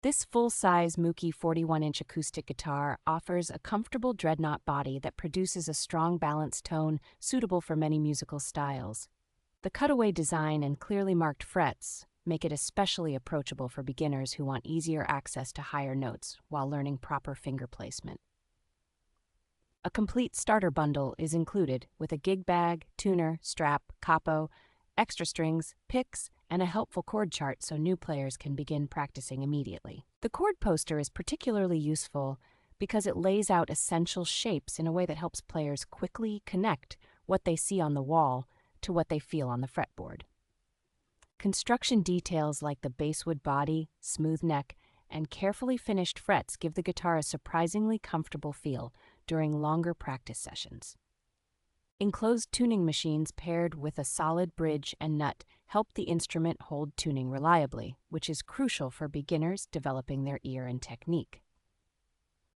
This full-size Moukey 41-inch acoustic guitar offers a comfortable dreadnought body that produces a strong balanced tone suitable for many musical styles. The cutaway design and clearly marked frets make it especially approachable for beginners who want easier access to higher notes while learning proper finger placement. A complete starter bundle is included with a gig bag, tuner, strap, capo, extra strings, picks, and a helpful chord chart so new players can begin practicing immediately. The chord poster is particularly useful because it lays out essential shapes in a way that helps players quickly connect what they see on the wall to what they feel on the fretboard. Construction details like the basswood body, smooth neck, and carefully finished frets give the guitar a surprisingly comfortable feel during longer practice sessions. Enclosed tuning machines paired with a solid bridge and nut help the instrument hold tuning reliably, which is crucial for beginners developing their ear and technique.